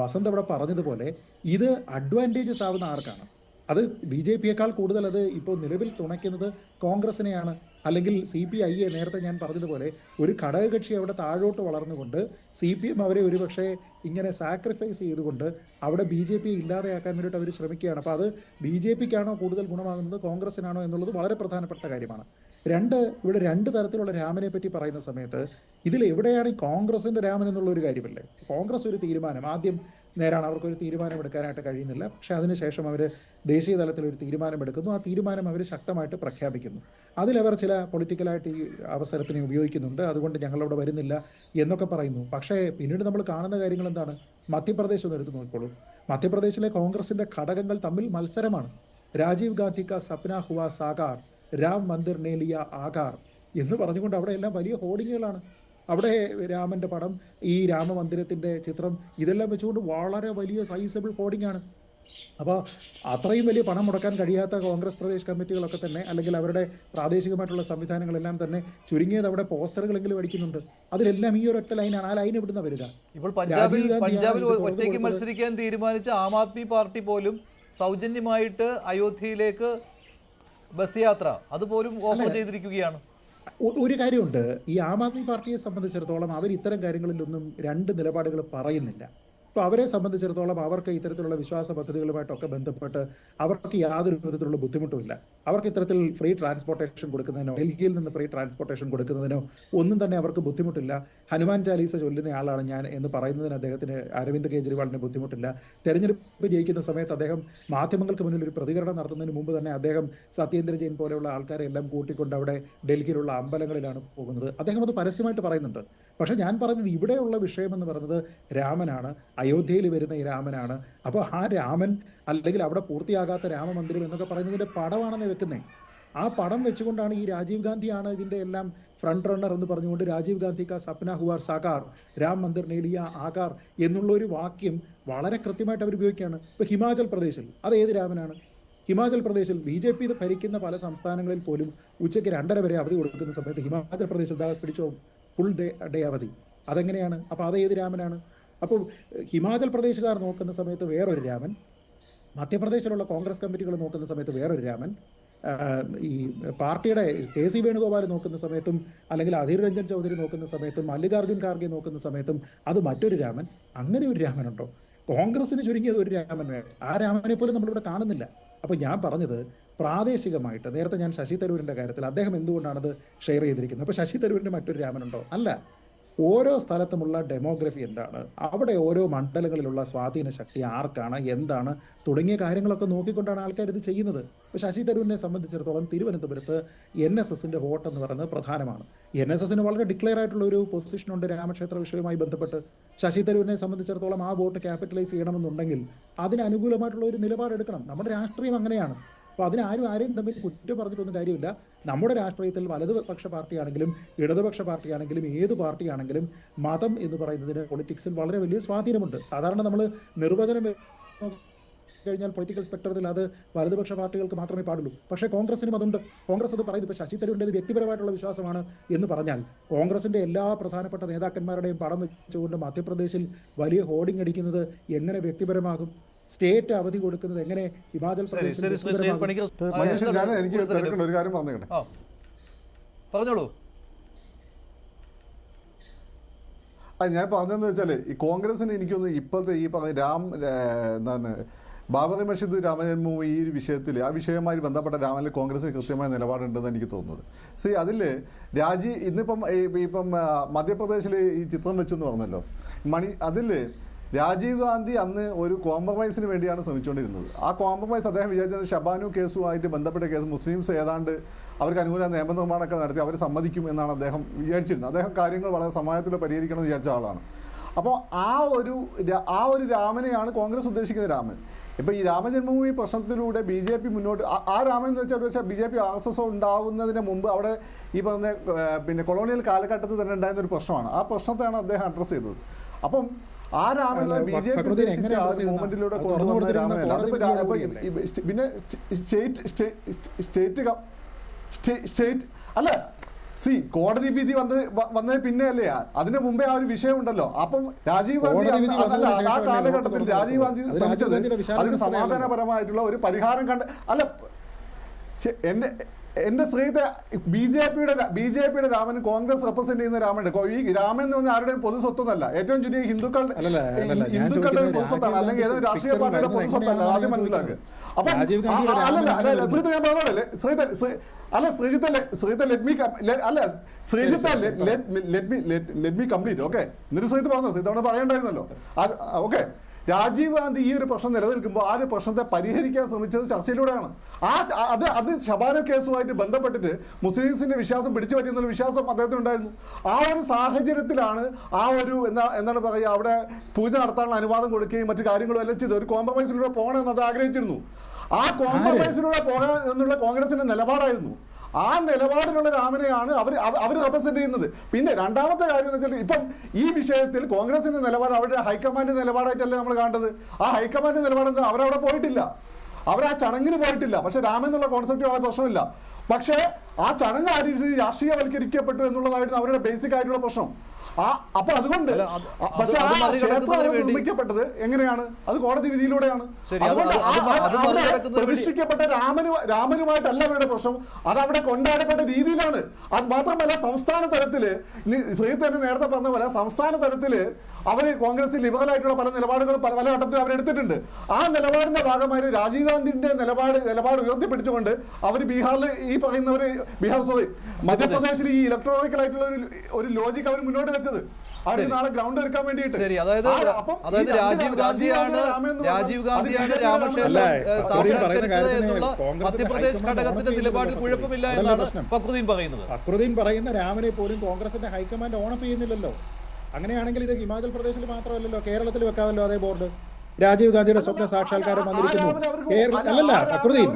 വസന്ത് അവിടെ പറഞ്ഞതുപോലെ ഇത് അഡ്വാൻറ്റേജസ് ആവുന്ന ആർക്കാണ്? അത് ബി ജെ പിയേക്കാൾ കൂടുതൽ അത് ഇപ്പോൾ നിലവിൽ തുണയ്ക്കുന്നത് കോൺഗ്രസിനെയാണ്. അല്ലെങ്കിൽ CPI നേരത്തെ ഞാൻ പറഞ്ഞതുപോലെ ഒരു ഘടകകക്ഷി അവിടെ താഴോട്ട് വളർന്നുകൊണ്ട് CPM അവരെ ഒരുപക്ഷെ ഇങ്ങനെ സാക്രിഫൈസ് ചെയ്തുകൊണ്ട് അവിടെ BJP ഇല്ലാതെയാക്കാൻ വേണ്ടിയിട്ട് അവർ ശ്രമിക്കുകയാണ്. അപ്പോൾ അത് BJPക്കാണോ കൂടുതൽ ഗുണമാകുന്നത് കോൺഗ്രസിനാണോ എന്നുള്ളത് വളരെ പ്രധാനപ്പെട്ട കാര്യമാണ്. ഇവിടെ രണ്ട് തരത്തിലുള്ള രാമനെ പറ്റി പറയുന്ന സമയത്ത് ഇതിൽ എവിടെയാണ് ഈ കോൺഗ്രസിന്റെ രാമൻ എന്നുള്ള ഒരു കാര്യമല്ലേ? കോൺഗ്രസ് ഒരു തീരുമാനം ആദ്യം നേരാണ്, അവർക്കൊരു തീരുമാനം എടുക്കാനായിട്ട് കഴിയുന്നില്ല. പക്ഷെ അതിനുശേഷം അവർ ദേശീയ തലത്തിൽ ഒരു തീരുമാനമെടുക്കുന്നു. ആ തീരുമാനം അവർ ശക്തമായിട്ട് പ്രഖ്യാപിക്കുന്നു. അതിലവർ ചില പൊളിറ്റിക്കലായിട്ട് ഈ അവസരത്തിനെ ഉപയോഗിക്കുന്നുണ്ട്, അതുകൊണ്ട് ഞങ്ങളവിടെ വരുന്നില്ല എന്നൊക്കെ പറയുന്നു. പക്ഷേ പിന്നീട് നമ്മൾ കാണുന്ന കാര്യങ്ങൾ എന്താണ്? മധ്യപ്രദേശ് ഒന്ന് എടുത്ത് നോക്കിക്കോളൂ. മധ്യപ്രദേശിലെ കോൺഗ്രസിന്റെ ഘടകങ്ങൾ തമ്മിൽ മത്സരമാണ്. രാജീവ് ഗാന്ധി കാ സപ്ന ഹുവാ സാകാർ, രാം മന്ദിർ നേലിയ ആകാർ എന്ന് പറഞ്ഞുകൊണ്ട് അവിടെ എല്ലാം വലിയ ഹോർഡിങ്ങുകളാണ്. അവിടെ രാമന്റെ പടം, ഈ രാമമന്ദിരത്തിന്റെ ചിത്രം, ഇതെല്ലാം വെച്ചുകൊണ്ട് വളരെ വലിയ സൈസബിൾ ഹോർഡിംഗ് ആണ്. അപ്പോൾ അത്രയും വലിയ പണം മുടക്കാൻ കഴിയാത്ത കോൺഗ്രസ് പ്രദേശ് കമ്മിറ്റികളൊക്കെ തന്നെ, അല്ലെങ്കിൽ അവരുടെ പ്രാദേശികമായിട്ടുള്ള സംവിധാനങ്ങളെല്ലാം തന്നെ ചുരുങ്ങിയത് അവിടെ പോസ്റ്ററുകളെങ്കിലും അടിക്കുന്നുണ്ട്. അതിലെല്ലാം ഈ ഒരൊറ്റ ലൈനാണ്. ആ ലൈൻ ഇവിടുന്ന് വരിക. ഇപ്പോൾ പഞ്ചാബിൽ ഒറ്റയ്ക്ക് മത്സരിക്കാൻ തീരുമാനിച്ച ആം ആദ്മി പാർട്ടി പോലും സൗജന്യമായിട്ട് അയോധ്യയിലേക്ക് ബസ് യാത്ര അതുപോലും ഓഫർ ചെയ്തിരിക്കുകയാണ്. ഒരു കാര്യമുണ്ട്, ഈ ആം ആദ്മി പാർട്ടിയെ സംബന്ധിച്ചിടത്തോളം അവർ ഇത്തരം കാര്യങ്ങളിലൊന്നും രണ്ട് നിലപാടുകൾ പറയുന്നില്ല. അപ്പോൾ അവരെ സംബന്ധിച്ചിടത്തോളം അവർക്ക് ഇത്തരത്തിലുള്ള വിശ്വാസ പദ്ധതികളുമായിട്ടൊക്കെ ബന്ധപ്പെട്ട് അവർക്ക് യാതൊരു വിധത്തിലുള്ള ബുദ്ധിമുട്ടുമില്ല. അവർക്ക് ഇത്തരത്തിൽ ഫ്രീ ട്രാൻസ്പോർട്ടേഷൻ കൊടുക്കുന്നതിനോ ഡൽഹിയിൽ നിന്ന് ഫ്രീ ട്രാൻസ്പോർട്ടേഷൻ കൊടുക്കുന്നതിനോ ഒന്നും തന്നെ അവർക്ക് ബുദ്ധിമുട്ടില്ല. ഹനുമാൻ ചാലീസ ചൊല്ലുന്ന ആളാണ് ഞാൻ എന്ന് പറയുന്നതിന് അദ്ദേഹത്തിന്, അരവിന്ദ് കെജ്രിവാളിന് ബുദ്ധിമുട്ടില്ല. തെരഞ്ഞെടുപ്പ് ജയിക്കുന്ന സമയത്ത് അദ്ദേഹം മാധ്യമങ്ങൾക്ക് മുന്നിൽ ഒരു പ്രതികരണം നടത്തുന്നതിന് മുമ്പ് തന്നെ അദ്ദേഹം സത്യേന്ദ്ര ജെയിൻ പോലെയുള്ള ആൾക്കാരെ എല്ലാം കൂട്ടിക്കൊണ്ട് അവിടെ ഡൽഹിയിലുള്ള അമ്പലങ്ങളിലാണ് പോകുന്നത്. അദ്ദേഹം അത് പരസ്യമായിട്ട് പറയുന്നുണ്ട്. പക്ഷെ ഞാൻ പറയുന്നത് ഇവിടെയുള്ള വിഷയം എന്ന് പറയുന്നത് രാമനാണ്, അയോധ്യയിൽ വരുന്ന ഈ രാമനാണ്. അപ്പോൾ ആ രാമൻ, അല്ലെങ്കിൽ അവിടെ പൂർത്തിയാകാത്ത രാമമന്ദിരം എന്നൊക്കെ പറയുന്നതിന്റെ പടമാണെന്ന് വെക്കുന്നേ. ആ പടം വെച്ചുകൊണ്ടാണ് ഈ രാജീവ് ഗാന്ധിയാണ് ഇതിന്റെ എല്ലാം ഫ്രണ്ട് റണ്ണർ എന്ന് പറഞ്ഞുകൊണ്ട് രാജീവ് ഗാന്ധി കാ സപ്ന ഹുവാർ സാകാർ, രാം മന്ദിർ നേലിയ ആകാർ എന്നുള്ള ഒരു വാക്യം വളരെ കൃത്യമായിട്ട് അവർ ഉപയോഗിക്കുകയാണ്. ഇപ്പൊ ഹിമാചൽ പ്രദേശിൽ അത് ഏത് രാമനാണ്? ഹിമാചൽ പ്രദേശിൽ BJP ഭരിക്കുന്ന പല സംസ്ഥാനങ്ങളിൽ പോലും ഉച്ചയ്ക്ക് 2:30 വരെ അവധി കൊടുക്കുന്ന സമയത്ത് ഹിമാചൽ പ്രദേശിൽ പിടിച്ചോ ഫുൾ ഡേ അവധി. അതെങ്ങനെയാണ്? അപ്പോൾ അത് ഏത് രാമനാണ്? അപ്പോൾ ഹിമാചൽ പ്രദേശുകാർ നോക്കുന്ന സമയത്ത് വേറൊരു രാമൻ, മധ്യപ്രദേശിലുള്ള കോൺഗ്രസ് കമ്മിറ്റികൾ നോക്കുന്ന സമയത്ത് വേറൊരു രാമൻ, ഈ പാർട്ടിയുടെ KC വേണുഗോപാൽ നോക്കുന്ന സമയത്തും, അല്ലെങ്കിൽ അധീർ രഞ്ജൻ ചൗധരി നോക്കുന്ന സമയത്തും, മല്ലികാർജുൻ ഖാർഗെ നോക്കുന്ന സമയത്തും അത് മറ്റൊരു രാമൻ. അങ്ങനെ ഒരു രാമനുണ്ടോ? കോൺഗ്രസിന് ചുരുങ്ങിയത് ഒരു രാമൻ വേണം. ആ രാമനെ പോലും നമ്മളിവിടെ കാണുന്നില്ല. അപ്പോൾ ഞാൻ പറഞ്ഞത് പ്രാദേശികമായിട്ട്, നേരത്തെ ഞാൻ ശശി തരൂരിൻ്റെ കാര്യത്തിൽ അദ്ദേഹം എന്തുകൊണ്ടാണത് ഷെയർ ചെയ്തിരിക്കുന്നത്? അപ്പോൾ ശശി തരൂരിൻ്റെ മറ്റൊരു രാമനുണ്ടോ? അല്ല. ഓരോ സ്ഥലത്തുമുള്ള ഡെമോഗ്രഫി എന്താണ്, അവിടെ ഓരോ മണ്ഡലങ്ങളിലുള്ള സ്വാധീന ശക്തി ആർക്കാണ്, എന്താണ് തുടങ്ങിയ കാര്യങ്ങളൊക്കെ നോക്കിക്കൊണ്ടാണ് ആൾക്കാർ ഇത് ചെയ്യുന്നത്. ഇപ്പോൾ ശശി തരൂരിനെ സംബന്ധിച്ചിടത്തോളം തിരുവനന്തപുരത്ത് NSSന്റെ വോട്ട് എന്ന് പറയുന്നത് പ്രധാനമാണ്. NSSന് വളരെ ഡിക്ലെയർ ആയിട്ടുള്ള ഒരു പൊസിഷനുണ്ട് രാമക്ഷേത്ര വിഷയവുമായി ബന്ധപ്പെട്ട്. ശശി തരൂരിനെ സംബന്ധിച്ചിടത്തോളം ആ വോട്ട് ക്യാപിറ്റലൈസ് ചെയ്യണമെന്നുണ്ടെങ്കിൽ അതിന് അനുകൂലമായിട്ടുള്ള ഒരു നിലപാടെടുക്കണം. നമ്മുടെ രാഷ്ട്രീയം അങ്ങനെയാണ്. അപ്പോൾ ആരെയും തമ്മിൽ കുറ്റം പറഞ്ഞിട്ടൊന്നും കാര്യമില്ല. നമ്മുടെ രാഷ്ട്രീയത്തിൽ വലതുപക്ഷ പാർട്ടിയാണെങ്കിലും ഇടതുപക്ഷ പാർട്ടിയാണെങ്കിലും ഏത് പാർട്ടിയാണെങ്കിലും മതം എന്ന് പറയുന്നതിന് പൊളിറ്റിക്സിൽ വളരെ വലിയ സ്വാധീനമുണ്ട്. സാധാരണ നമ്മൾ നിർവചനം കഴിഞ്ഞാൽ പൊളിറ്റിക്കൽ സ്പെക്ട്രത്തിൽ അത് വലതുപക്ഷ പാർട്ടികൾക്ക് മാത്രമേ പാടുള്ളൂ. പക്ഷേ കോൺഗ്രസിനും അതുണ്ട്. കോൺഗ്രസ് അത് പറയുന്നത്. ഇപ്പോൾ ശശി തരൂരിൻ്റെത് വ്യക്തിപരമായിട്ടുള്ള വിശ്വാസമാണ് എന്ന് പറഞ്ഞാൽ കോൺഗ്രസിന്റെ എല്ലാ പ്രധാനപ്പെട്ട നേതാക്കന്മാരുടെയും പടം വെച്ചുകൊണ്ട് മധ്യപ്രദേശിൽ വലിയ ഹോർഡിംഗ് അടിക്കുന്നത് എങ്ങനെ വ്യക്തിപരമാകും? സ്റ്റേറ്റ് അവധി കൊടുക്കുന്നത് എങ്ങനെ ഹിമാചൽ പ്രദേശിൽ? എനിക്ക് ഒരു കാര്യം പറഞ്ഞോളൂ. ഞാൻ പറഞ്ഞതെന്ന് വെച്ചാൽ ഈ കോൺഗ്രസിന് എനിക്കൊന്ന് ഇപ്പോഴത്തെ ഈ എന്താണ് ബാബറി മസ്ജിദ് രാമജന്മഭൂമി ഈ ഒരു വിഷയത്തിൽ, ആ വിഷയവുമായി ബന്ധപ്പെട്ട രാമനിൽ കോൺഗ്രസിന് കൃത്യമായ നിലപാടുണ്ടെന്ന് എനിക്ക് തോന്നുന്നത്. അതിൽ ഇപ്പം മധ്യപ്രദേശിൽ ഈ ചിത്രം വെച്ചെന്ന് പറഞ്ഞല്ലോ അതിൽ രാജീവ് ഗാന്ധി അന്ന് ഒരു കോംപ്രമൈസിന് വേണ്ടിയാണ് ശ്രമിച്ചുകൊണ്ടിരുന്നത്. ആ കോംപ്രമൈസ് അദ്ദേഹം വിചാരിച്ചത് ഷബാനു കേസുമായിട്ട് ബന്ധപ്പെട്ട കേസ് മുസ്ലിംസ് ഏതാണ്ട് അവർക്ക് അനുകൂല നിയമനിർമ്മാണമൊക്കെ നടത്തി അവർ സമ്മതിക്കും എന്നാണ് അദ്ദേഹം വിചാരിച്ചിരുന്നത്. അദ്ദേഹം കാര്യങ്ങൾ വളരെ സമാധാനത്തോടെ പരിഹരിക്കണം എന്ന് വിചാരിച്ച ആളാണ്. അപ്പോൾ ആ ഒരു രാമനെയാണ് കോൺഗ്രസ് ഉദ്ദേശിക്കുന്ന രാമൻ. ഇപ്പോൾ ഈ രാമജന്മഭൂമി പ്രശ്നത്തിലൂടെ BJP മുന്നോട്ട് ആ രാമൻ എന്ന് വെച്ചാൽ BJP RSS ഉണ്ടാകുന്നതിന് മുമ്പ് അവിടെ ഈ പറഞ്ഞ കൊളോണിയൽ കാലഘട്ടത്തിൽ തന്നെ ഉണ്ടായിരുന്ന ഒരു പ്രശ്നമാണ്. ആ പ്രശ്നത്തെയാണ് അദ്ദേഹം അഡ്രസ്സ് ചെയ്തത്. അപ്പം ആ രാമൻ BJP ഉദ്ദേശിച്ച ആ ഒരു മൂവ്മെന്റിലൂടെ കൊണ്ടുവന്ന രാമനല്ല. അതിപ്പോൾ പിന്നെ സ്റ്റേറ്റ് അല്ല കോടതി വിധി വന്നത് പിന്നെ അല്ലേ, അതിന് മുമ്പേ ആ ഒരു വിഷയം ഉണ്ടല്ലോ. അപ്പം രാജീവ് ഗാന്ധി ആ കാലഘട്ടത്തിൽ രാജീവ് ഗാന്ധി ശ്രമിച്ചത് അതിന് സമാധാനപരമായിട്ടുള്ള ഒരു പരിഹാരം അല്ല. എന്റെ ശ്രീത്തെ ബി ജെ പിയുടെ രാമൻ, കോൺഗ്രസ് റെപ്രസെന്റ് ചെയ്യുന്ന രാമനുണ്ട്. ഈ രാമൻ എന്ന് പറഞ്ഞാൽ ആരുടെയും പൊതു സ്വത്തൊന്നല്ല, ഏറ്റവും ചുരുങ്ങിയ ഹിന്ദുക്കളുടെ പൊതു സ്വത്താണ്, അല്ലെങ്കിൽ ഏതൊരു രാഷ്ട്രീയ പാർട്ടിയുടെ പൊതു സ്വത്തല്ല, ആദ്യം മനസ്സിലാക്കുക. അപ്പൊ ശ്രീജിത്ത് ഞാൻ പറഞ്ഞോളല്ലേ, ലെറ്റ് മീ കംപ്ലീറ്റ്. ഓക്കെ, എന്നിട്ട് ശ്രീജിത്ത് പറഞ്ഞോ, ശ്രീജിത്ത് അവിടെ പറയണ്ടായിരുന്നല്ലോ. ഓക്കെ, രാജീവ് ഗാന്ധി ഈ ഒരു പ്രശ്നം നിലനിൽക്കുമ്പോൾ ആ ഒരു പ്രശ്നത്തെ പരിഹരിക്കാൻ ശ്രമിച്ചത് ചർച്ചയിലൂടെയാണ്. അത് ശബാന കേസുമായിട്ട് ബന്ധപ്പെട്ടിട്ട് മുസ്ലിംസിന്റെ വിശ്വാസം പിടിച്ചു പറ്റിയെന്നുള്ള വിശ്വാസം അദ്ദേഹത്തിനുണ്ടായിരുന്നു. ആ ഒരു സാഹചര്യത്തിലാണ് എന്താണ് പറയുക, അവിടെ പൂജ നടത്താനുള്ള അനുവാദം കൊടുക്കുകയും മറ്റു കാര്യങ്ങളും എല്ലാം ചെയ്ത് ഒരു കോംപ്രമൈസിലൂടെ പോകണമെന്ന് അത് ആഗ്രഹിച്ചിരുന്നു. ആ കോംപ്രമൈസിലൂടെ പോകാൻ എന്നുള്ള കോൺഗ്രസിന്റെ നിലപാടായിരുന്നു. ആ നിലപാടിലുള്ള രാമനെയാണ് അവർ റെപ്രസെന്റ് ചെയ്യുന്നത്. പിന്നെ രണ്ടാമത്തെ കാര്യം എന്ന് വെച്ചാൽ, ഇപ്പം ഈ വിഷയത്തിൽ കോൺഗ്രസിന്റെ നിലപാട് അവരുടെ ഹൈക്കമാൻഡ് നിലപാടായിട്ടല്ലേ നമ്മൾ കാണേണ്ടത്. ആ ഹൈക്കമാൻഡ് നിലപാട് എന്താ, അവരവിടെ പോയിട്ടില്ല, അവർ ആ ചടങ്ങിന് പോയിട്ടില്ല. പക്ഷെ രാമൻ എന്നുള്ള കോൺസെപ്റ്റ് വളരെ പ്രശ്നമില്ല. പക്ഷേ ആ ചടങ്ങ് ആ രീതി രാഷ്ട്രീയവൽക്കരിക്കപ്പെട്ടു എന്നുള്ളതായിരുന്നു അവരുടെ ബേസിക് ആയിട്ടുള്ള പ്രശ്നം. അപ്പൊ അതുകൊണ്ട് പക്ഷെ ആ ക്ഷേത്രം നിർമ്മിക്കപ്പെട്ടത് എങ്ങനെയാണ്, അത് കോടതി വിധിയിലൂടെയാണ്. പ്രതിഷ്ഠിക്കപ്പെട്ട രാമനുമായിട്ടല്ല അവരുടെ പ്രശ്നം, അത് അവിടെ കൊണ്ടാടപ്പെട്ട രീതിയിലാണ്. അത് മാത്രമല്ല, സംസ്ഥാന തലത്തില് ശ്രീജിത്ത് തന്നെ നേരത്തെ പറഞ്ഞ പോലെ സംസ്ഥാന തലത്തില് അവര് കോൺഗ്രസ് ലിബറൽ പല നിലപാടുകളും പല ഘട്ടത്തിലും അവരെടുത്തിട്ടുണ്ട്. ആ നിലപാടിന്റെ ഭാഗമായി രാജീവ് ഗാന്ധിന്റെ നിലപാട് ഉയർത്തിപ്പിടിച്ചുകൊണ്ട് അവർ ബീഹാറിൽ ഈ പറയുന്നവര് മധ്യപ്രദേശിൽ ഈ ഇലക്ട്രോണിക്കൽ ആയിട്ടുള്ള ഒരു ലോജിക് അവർ മുന്നോട്ട് വെച്ചത് അവർക്ക് നാളെ ഗ്രൗണ്ട് എടുക്കാൻ വേണ്ടിയിട്ട്. രാജീവ് ഗാന്ധിയാണ് രാമക്ഷേത്രം എന്നുള്ള മധ്യപ്രദേശ് ഘടകത്തിന്റെ നിലപാടിൽ കുഴപ്പമില്ല എന്നാണ് ഫക്രുദ്ദീൻ പറയുന്നത്. ഫക്രുദ്ദീൻ പറയുന്ന രാമനെ പോലും കോൺഗ്രസിന്റെ ഹൈക്കമാൻഡ് ഓണപ്പ് ചെയ്യുന്നില്ലല്ലോ. അങ്ങനെയാണെങ്കിൽ ഇത് ഹിമാചൽ പ്രദേശിൽ മാത്രമല്ലോ, കേരളത്തിൽ വെക്കാമല്ലോ അതേ ബോർഡ്. രാജീവ് ഗാന്ധിയുടെ സ്വപ്ന സാക്ഷാത്കാരം വന്നിരിക്കുന്നു. അല്ലല്ല, ഫക്രുദ്ദീൻ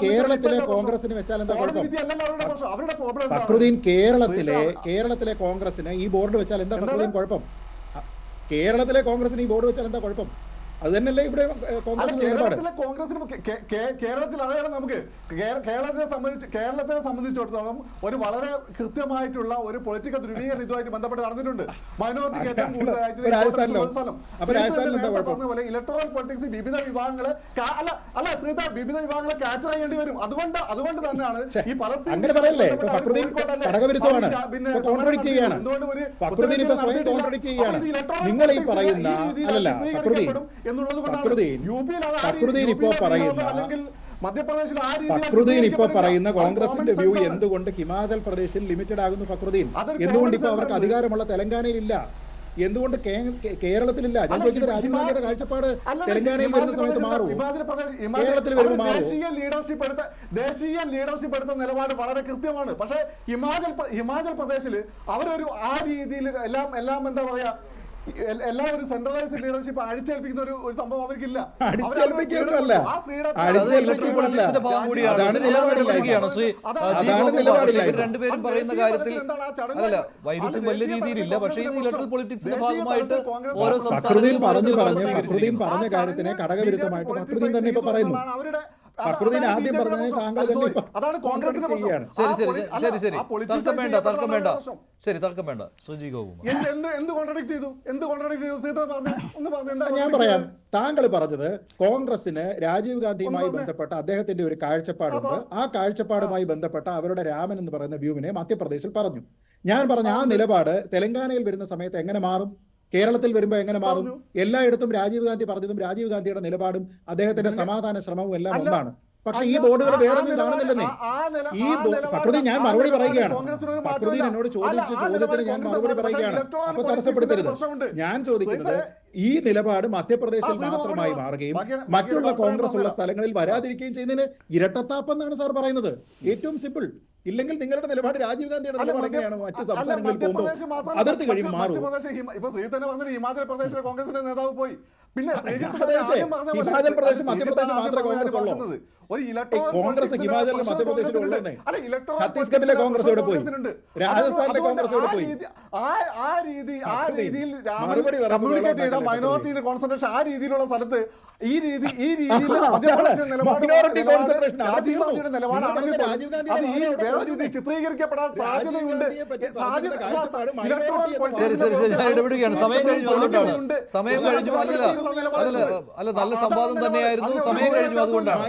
കേരളത്തിലെ കോൺഗ്രസിന് വെച്ചാൽ എന്താ കുഴപ്പം? ഫക്രുദ്ദീൻ കേരളത്തിലെ കോൺഗ്രസിന് ഈ ബോർഡ് വെച്ചാൽ എന്താ ഫക്രുദ്ദീൻ കുഴപ്പം? കേരളത്തിലെ കോൺഗ്രസിന് ഈ ബോർഡ് വെച്ചാൽ എന്താ കുഴപ്പം? അത് തന്നെയല്ലേ ഇവിടെ കേരളത്തിൽ അതാണ് നമുക്ക് കേരളത്തെ സംബന്ധിച്ചിടത്തോളം ഒരു വളരെ കൃത്യമായിട്ടുള്ള ഒരു പൊളിറ്റിക്കൽ ധ്രുവീകരണം ഇതുമായിട്ട് ബന്ധപ്പെട്ട് നടന്നിട്ടുണ്ട്. മൈനോറിറ്റിക്ക് ഏറ്റവും കൂടുതലായിട്ട് ഇലക്ട്രോണൽ പൊളിറ്റിക്സ് വിവിധ വിഭാഗങ്ങളെ വിവിധ വിഭാഗങ്ങളെ കാറ്റർ ചെയ്യേണ്ടി വരും. അതുകൊണ്ട് തന്നെയാണ് ഈ പലസ്തീൻ ഫക്രുദ്ദീൻ ഇപ്പോ പറയുന്ന കോൺഗ്രസിന്റെ വ്യൂ എന്തുകൊണ്ട് ഹിമാചൽ പ്രദേശിൽ ലിമിറ്റഡ് ആകുന്നു? ഫക്രുദ്ദീൻ എന്തുകൊണ്ട് ഇപ്പൊ അവർക്ക് അധികാരമുള്ള തെലങ്കാനയിൽ ഇല്ല? എന്തുകൊണ്ട് കേരളത്തിലില്ല? ഞാൻ ചോദിക്കുന്നത് രാജീവ് ഗാന്ധിയുടെ കാഴ്ചപ്പാട് തെലങ്കാനയിൽ വരുന്ന സമയത്ത് മാറും, കേരളത്തിൽ വരുമ്പോൾ മാറും. ദേശീയ ലീഡർഷിപ്പ് എടുത്ത നിലപാട് വളരെ കൃത്യമാണ്. പക്ഷേ ഹിമാചൽ പ്രദേശിൽ അവരൊരു ആ രീതിയിൽ എല്ലാം എന്താ പറയാ, എല്ലാവരും സെൻട്രലൈസ്ഡ് ലീഡർഷിപ്പ് അടിച്ചേൽപ്പിക്കുന്ന ഒരു സംഭവം അവർക്കില്ല. രണ്ടുപേരും പറയുന്ന കാര്യത്തിൽ അല്ല, വൈരുദ്ധ്യം വലിയ രീതിയിലില്ല. പക്ഷേ ഇത് ഇലക്ട്രൽ പൊളിറ്റിക്സിന്റെ ഭാഗമായിട്ട് ഓരോ ഫക്രുദ്ദീൻ പറഞ്ഞ കാര്യത്തിനെ ഘടകവിരുദ്ധമായിട്ട് ഫക്രുദ്ദീൻ തന്നെ ഇപ്പൊ പറയുന്നു. ഫക്രുദ്ദീൻ ആദ്യം പറഞ്ഞതിനെ താങ്കൾ തന്നെ അതാണ് കോൺഗ്രസിന്റെ തർക്കം വേണ്ട. ശ്രീജി ഗോകുമാർ ഞാൻ പറയാം. താങ്കൾ പറഞ്ഞത് കോൺഗ്രസിന് രാജീവ് ഗാന്ധിയുമായി ബന്ധപ്പെട്ട അദ്ദേഹത്തിന്റെ ഒരു കാഴ്ചപ്പാടുണ്ട്. ആ കാഴ്ചപ്പാടുമായി ബന്ധപ്പെട്ട അവരുടെ രാമൻ എന്ന് പറയുന്ന വ്യൂവിനെ മധ്യപ്രദേശിൽ പറഞ്ഞു. ഞാൻ പറഞ്ഞ ആ നിലപാട് തെലങ്കാനയിൽ വരുന്ന സമയത്ത് എങ്ങനെ മാറും, കേരളത്തിൽ വരുമ്പോൾ എങ്ങനെ മാറും? എല്ലായിടത്തും രാജീവ് ഗാന്ധി പറഞ്ഞതും രാജീവ് ഗാന്ധിയുടെ നിലപാടും അദ്ദേഹത്തിന്റെ സമാധാന ശ്രമവും എല്ലാം ഒന്നാണ്. പക്ഷെ ഈ ബോർഡുകൾ വേറൊന്നും കാണുന്നില്ലെന്നേ. ഈ ഫക്രുദ്ദീൻ, ഞാൻ മറുപടി പറയുകയാണ്. ഫക്രുദ്ദീൻ എന്നോട് ചോദിച്ച ചോദ്യത്തിന് ഞാൻ മറുപടി പറയുകയാണ്. അപ്പൊ തടസ്സപ്പെടുത്തരുത്. ഞാൻ ചോദിക്കുന്നത് ഈ നിലപാട് മധ്യപ്രദേശിൽ മാത്രമായി മാറുകയും മറ്റുള്ള കോൺഗ്രസ് ഉള്ള സ്ഥലങ്ങളിൽ വരാതിരിക്കുകയും ചെയ്യുന്നതിന് ഇരട്ടത്താപ്പെന്നാണ് സാർ പറയുന്നത്. ഏറ്റവും സിമ്പിൾ. ഇല്ലെങ്കിൽ നിങ്ങളുടെ നിലപാട് രാജീവ് ഗാന്ധിയുടെ നിലപാട് എങ്ങനെയാണ് മറ്റ് സംസ്ഥാനങ്ങളിൽ പോകുമ്പോൾ അതിർത്തി കഴിയും മാറും. ഇപ്പൊ ശ്രീജിത്ത് തന്നെ പറഞ്ഞ ഹിമാചൽ പ്രദേശിലെ കോൺഗ്രസിന്റെ നേതാവ് പോയി. പിന്നെ ഹിമാചൽ പ്രദേശ് മധ്യപ്രദേശ് മാത്രമേ കോൺഗ്രസ് ഉള്ളൂ. കോൺഗ്രസ് ഹിമാചലിലെ മധ്യപ്രദേശിൽ ഉള്ളതന്നെ. ഛത്തീസ്ഗഡിലെ കോൺഗ്രസ് ഇവിടെ പോയി, രാജസ്ഥാനിലെ കോൺഗ്രസ് ഇവിടെ പോയി. ആ രീതിയിൽ കമ്മ്യൂണിക്കേറ്റ് ചെയ്ത മൈനോറിറ്റിയുടെ കോൺസെൻട്രേഷൻ ആ രീതിയിലുള്ള സ്ഥലത്ത് ഈ രീതിയിൽ രാജീവ് ഗാന്ധിയുടെ നിലപാടാണെങ്കിൽ വേറെ രീതിയിൽ ചിത്രീകരിക്കപ്പെടാൻ സാധ്യതയുണ്ട്. ശരി ശരി ശരി ഞാൻ ഇടപെടുകയാണ്. സമയം കഴിഞ്ഞു, അതുകൊണ്ടാണ്. സമയം കഴിഞ്ഞു. അല്ല നല്ല സംവാദം തന്നെയായിരുന്നു. സമയം കഴിഞ്ഞു, അതുകൊണ്ടാണ്.